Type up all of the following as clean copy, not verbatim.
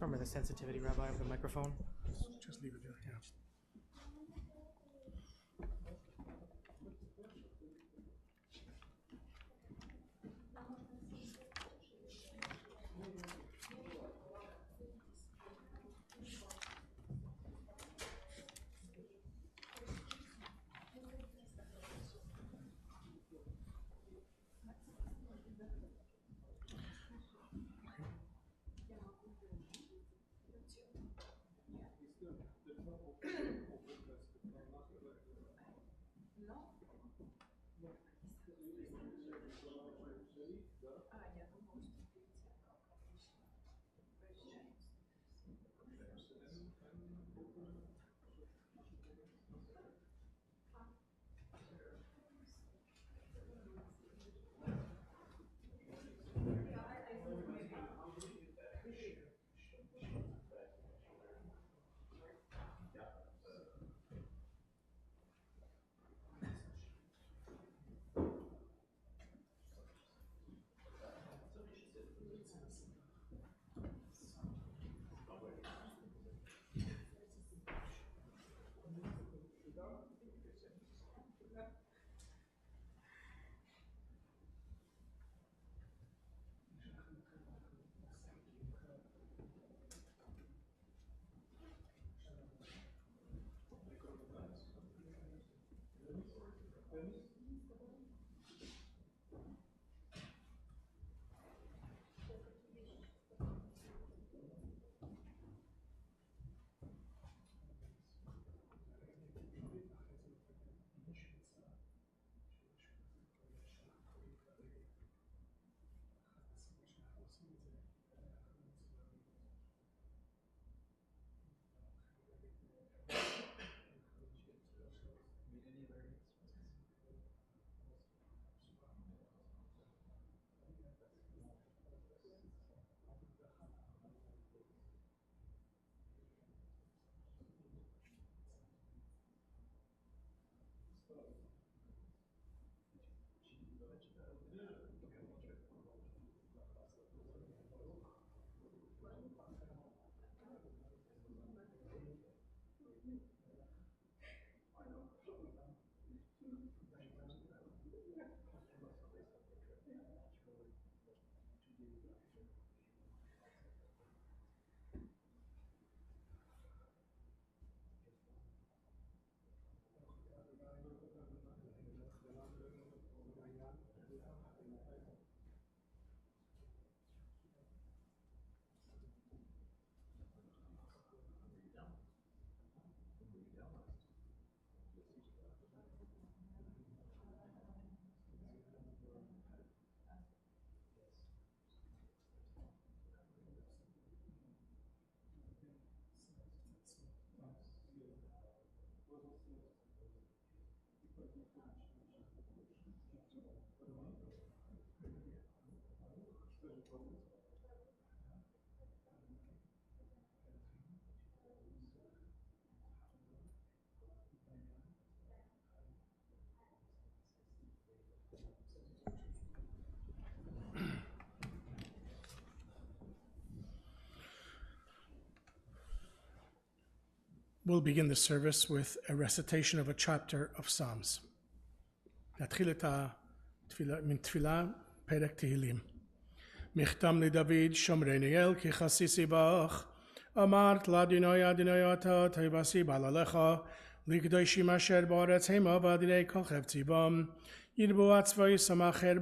remember the sensitivity, Rabbi, of the microphone. Just leave it there. Yeah. We'll begin the service with a recitation of a chapter of Psalms. נתחיל את התפילה, מן תפילה, פרק תהילים. מכתם לדוד שומרני אל כי חסיסי בך. אמרת לאדוני אדוני אתה תבשי בעלליך. לקדושים אשר בארץ המה ואדירי כל חפצי בם. ירבו עצבי שמחר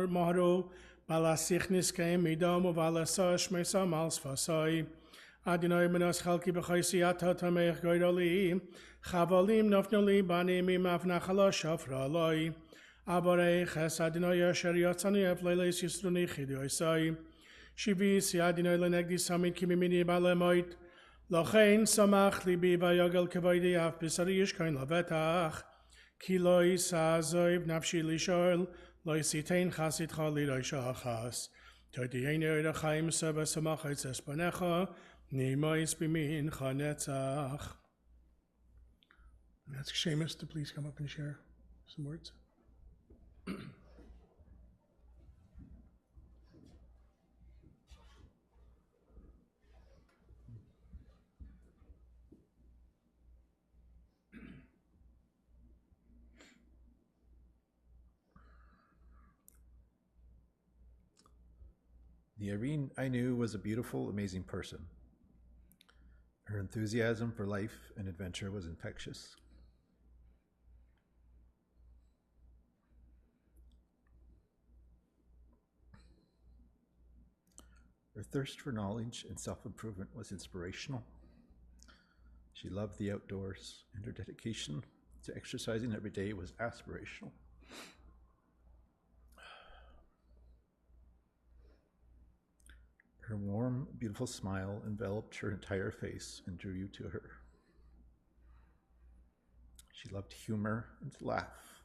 מהרו. בלסיך נזקם מדם ובלסה שמסם על שפסי. אדוני מנוס חלקי בחייסי אתה תמך גוירלי. חבלים נפנו לי בנים ממף נחלה שפרה עלי. אברך אס אדוני אשר יצאני אף ליליס יסרוני חידויסי. שיביסי אדוני לנגדי סמית כי ממני בלמות. לכן שמח ליבי ויגל כבודי אף בשרי ישכון לבטח. כי לא יישא זויב נפשי לשאול. לא יסיתן חסיתך לירש החס. תודייני אורחיים סבא שמח עצס פניך. Nemois b'min chanetzach. Ask Seamus to please come up and share some words. The Irene I knew was a beautiful, amazing person. Her enthusiasm for life and adventure was infectious. Her thirst for knowledge and self-improvement was inspirational. She loved the outdoors, and her dedication to exercising every day was aspirational. Her warm, beautiful smile enveloped her entire face and drew you to her. She loved humor and to laugh.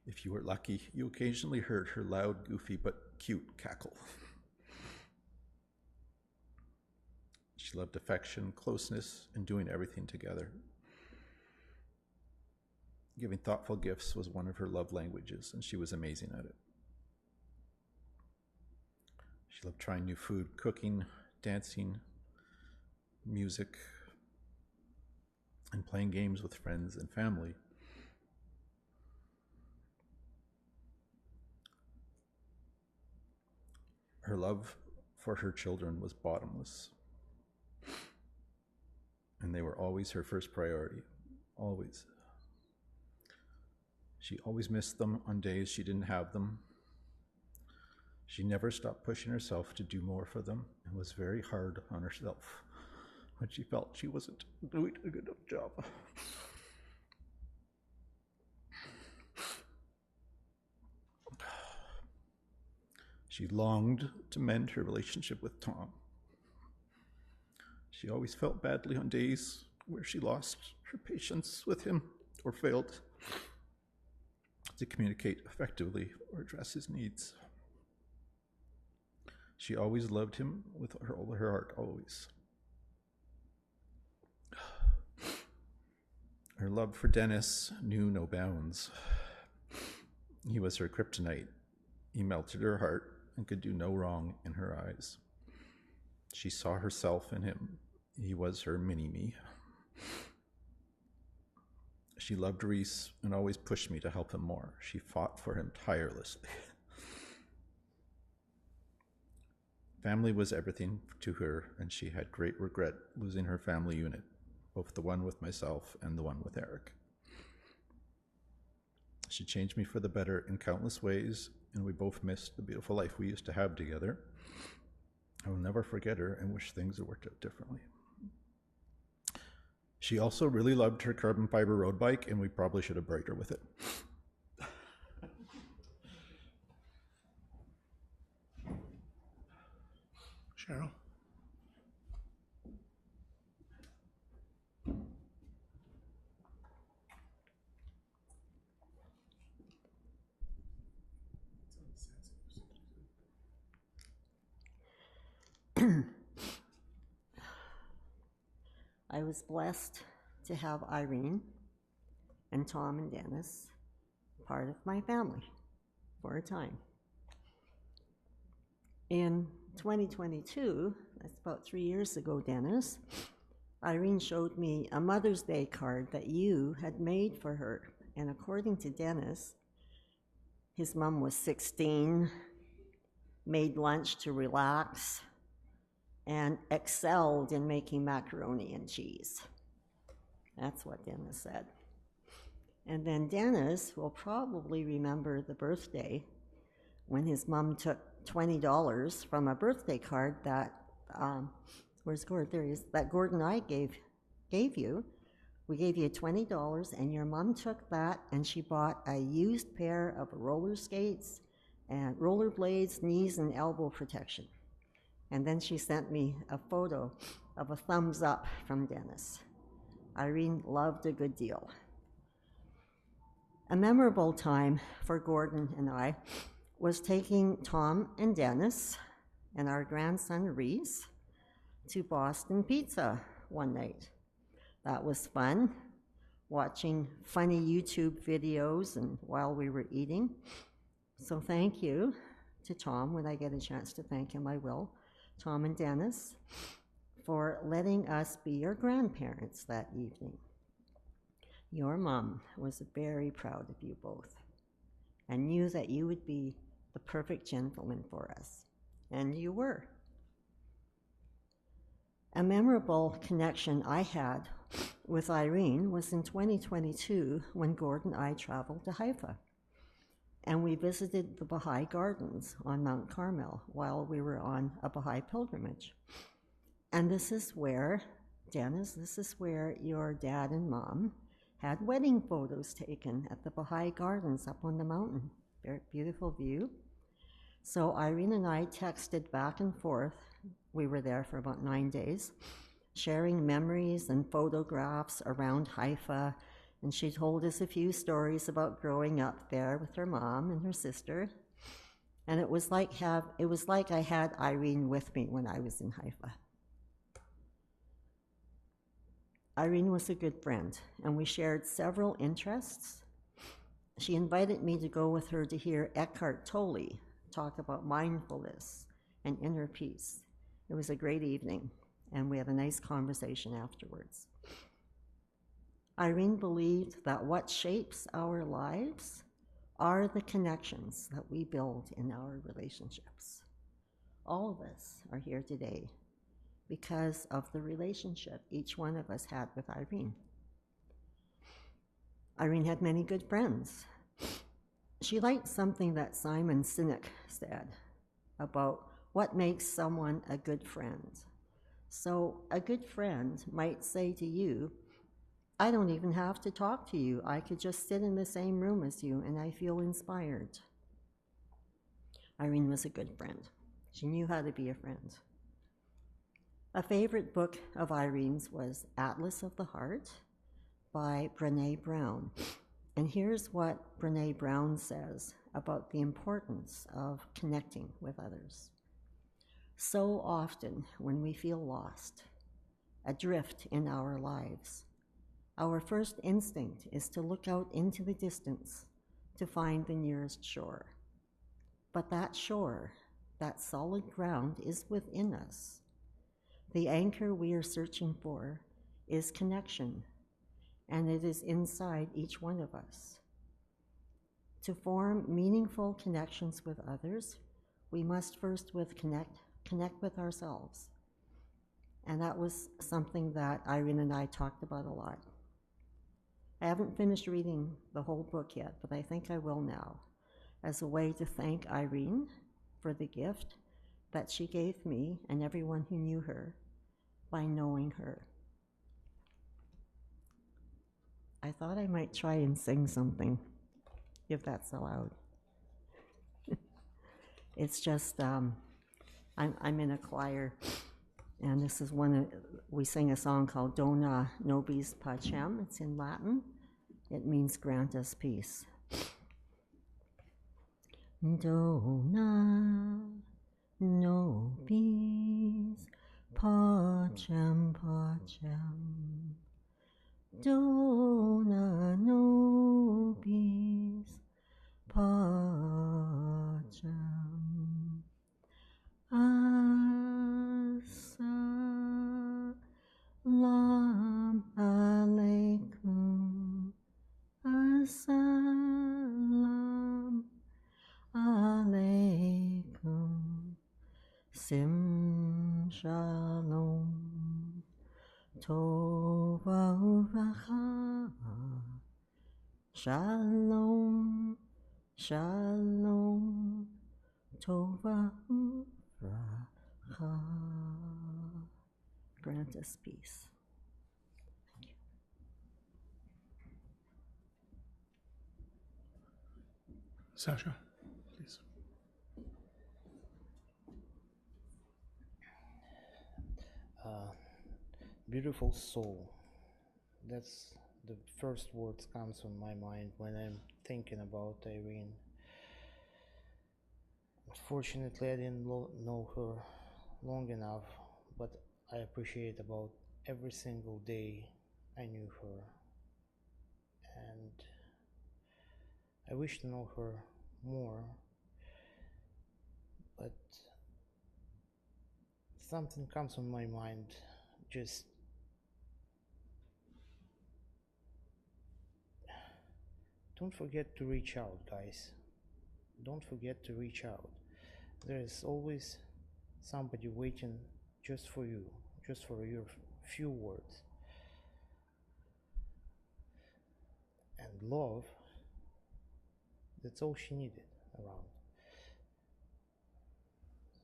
If you were lucky, you occasionally heard her loud, goofy, but cute cackle. She loved affection, closeness, and doing everything together. Giving thoughtful gifts was one of her love languages, and she was amazing at it. She loved trying new food, cooking, dancing, music, and playing games with friends and family. Her love for her children was bottomless, and they were always her first priority, always. She always missed them on days she didn't have them. She never stopped pushing herself to do more for them and was very hard on herself when she felt she wasn't doing a good enough job. She longed to mend her relationship with Tom. She always felt badly on days where she lost her patience with him or failed to communicate effectively or address his needs. She always loved him with all her heart, always. Her love for Dennis knew no bounds. He was her kryptonite. He melted her heart and could do no wrong in her eyes. She saw herself in him. He was her mini-me. She loved Reese and always pushed me to help him more. She fought for him tirelessly. Family was everything to her, and she had great regret losing her family unit, both the one with myself and the one with Eric. She changed me for the better in countless ways, and we both missed the beautiful life we used to have together. I will never forget her and wish things had worked out differently. She also really loved her carbon fiber road bike, and we probably should have bribed her with it. Cheryl? I was blessed to have Irene and Tom and Dennis part of my family for a time. In 2022, that's about 3 years ago, Dennis, Irene showed me a Mother's Day card that you had made for her. And according to Dennis, his mom was 16, made lunch to relax, and excelled in making macaroni and cheese. That's what Dennis said. And then Dennis will probably remember the birthday when his mom took $20 from a birthday card that, where's Gordon? There he is, that Gordon and I gave you. We gave you $20, and your mom took that and she bought a used pair of roller skates and rollerblades, knees and elbow protection. And then she sent me a photo of a thumbs up from Dennis. Irene loved a good deal. A memorable time for Gordon and I was taking Tom and Dennis and our grandson Reese to Boston Pizza one night. That was fun, watching funny YouTube videos and while we were eating. So thank you to Tom. When I get a chance to thank him, I will. Tom and Dennis, for letting us be your grandparents that evening. Your mom was very proud of you both and knew that you would be the perfect gentleman for us. and you were. A memorable connection I had with Irene was in 2022 when Gordon and I traveled to Haifa. And we visited the Baha'i Gardens on Mount Carmel while we were on a Baha'i pilgrimage. And this is where, Dennis, this is where your dad and mom had wedding photos taken at the Baha'i Gardens up on the mountain. Very beautiful view. So Irene and I texted back and forth. We were there for about 9 days, sharing memories and photographs around Haifa. And she told us a few stories about growing up there with her mom and her sister. And it was like I had Irene with me when I was in Haifa. Irene was a good friend, and we shared several interests. She invited me to go with her to hear Eckhart Tolle talk about mindfulness and inner peace. It was a great evening, and we had a nice conversation afterwards. Irene believed that what shapes our lives are the connections that we build in our relationships. All of us are here today because of the relationship each one of us had with Irene. Irene had many good friends. She liked something that Simon Sinek said about what makes someone a good friend. So a good friend might say to you, I don't even have to talk to you. I could just sit in the same room as you and I feel inspired. Irene was a good friend. She knew how to be a friend. A favorite book of Irene's was Atlas of the Heart by Brené Brown. And here's what Brené Brown says about the importance of connecting with others. So often when we feel lost, adrift in our lives, our first instinct is to look out into the distance to find the nearest shore. But that shore, that solid ground, is within us. The anchor we are searching for is connection, and it is inside each one of us. To form meaningful connections with others, we must first connect with ourselves. And that was something that Irene and I talked about a lot. I haven't finished reading the whole book yet, but I think I will now, as a way to thank Irene for the gift that she gave me and everyone who knew her by knowing her. I thought I might try and sing something, if that's allowed. It's just, I'm in a choir, and this is we sing a song called Dona Nobis Pacem. It's in Latin. It means grant us peace. Dona nobis pacem pacem. Dona nobis pacem. Assalam alaikum. Assalam alaikum. Sim shalom. Tova uvracha. Shalom. Shalom. Tova uvracha. Grant us peace. Thank you. Sasha, please. Beautiful soul. That's the first words comes on my mind when I'm thinking about Irene. Unfortunately, I didn't know her long enough, but I appreciate about every single day I knew her. And I wish to know her more, but something comes on my mind. Just don't forget to reach out, guys. Don't forget to reach out. There is always somebody waiting just for you, just for your few words. And love, that's all she needed around.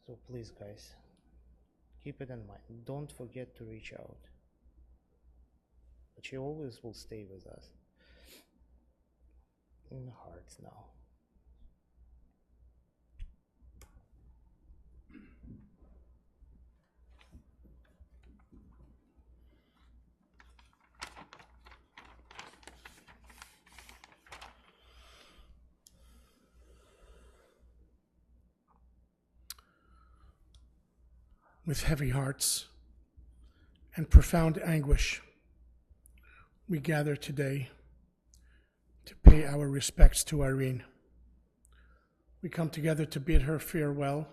So please, guys, keep it in mind. Don't forget to reach out. But she always will stay with us in the hearts now. With heavy hearts and profound anguish, we gather today to pay our respects to Irene. We come together to bid her farewell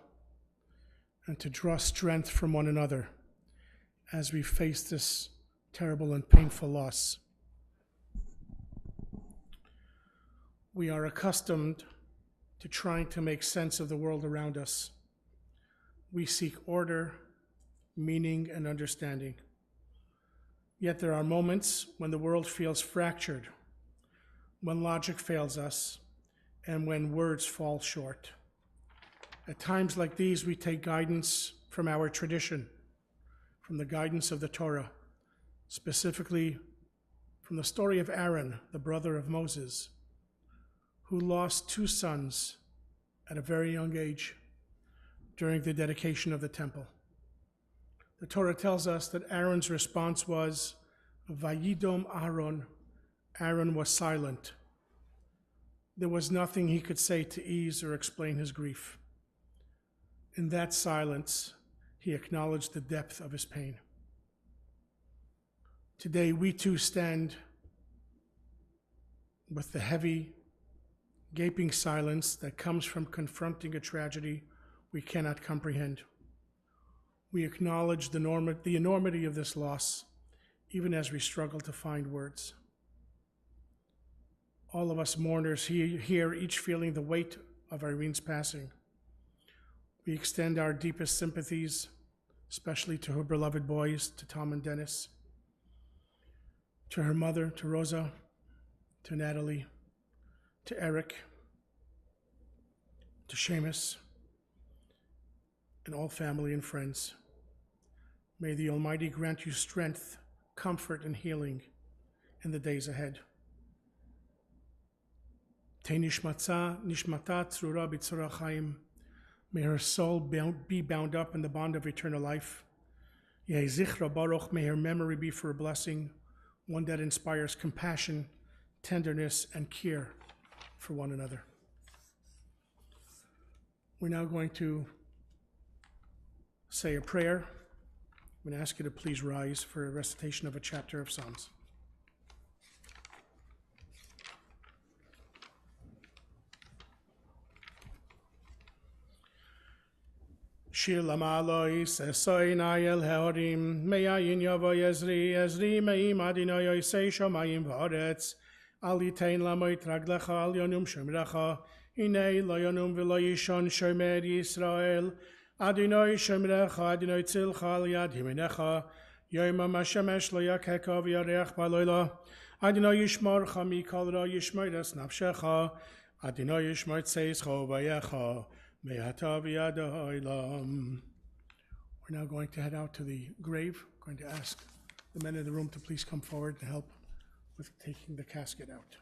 and to draw strength from one another as we face this terrible and painful loss. We are accustomed to trying to make sense of the world around us. We seek order, meaning, and understanding. Yet there are moments when the world feels fractured, when logic fails us, and when words fall short. At times like these, we take guidance from our tradition, from the guidance of the Torah, specifically from the story of Aaron, the brother of Moses, who lost 2 sons at a very young age during the dedication of the temple. The Torah tells us that Aaron's response was, Vayidom Aaron, Aaron was silent. There was nothing he could say to ease or explain his grief. In that silence, he acknowledged the depth of his pain. Today, we too stand with the heavy, gaping silence that comes from confronting a tragedy we cannot comprehend. We acknowledge the enormity of this loss, even as we struggle to find words. All of us mourners here, each feeling the weight of Irene's passing. We extend our deepest sympathies, especially to her beloved boys, to Tom and Dennis, to her mother, to Rosa, to Natalie, to Eric, to Seamus, and all family and friends. May the Almighty grant you strength, comfort, and healing in the days ahead. Tei nishmata tzrura b'tzara chaim. May her soul be bound up in the bond of eternal life. Yehi zichra baruch. May her memory be for a blessing, one that inspires compassion, tenderness, and care for one another. We're now going to say a prayer. I'm going to ask you to please rise for a recitation of a chapter of Psalms. Shir lamalois esoy nayel heorim meyayin yavo Ezri meim adinoi yosei shomayim v'aretz al yitein lamoy traglecha al yonum shemrecha hinei lo yonum v'lo yishon shomer Yisrael Adonai shemrecha Adonai tzilcha al yad yeminecha Yoma mashemesh lo yakeka v'yareach baloila Adonai yishmorcha mikol ra yishmoires nafshecha Adonai yishmor tzeischa v'yecha me'ata v'yada ha'olam. We're now going to head out to the grave. I'm going to ask the men in the room to please come forward to help with taking the casket out.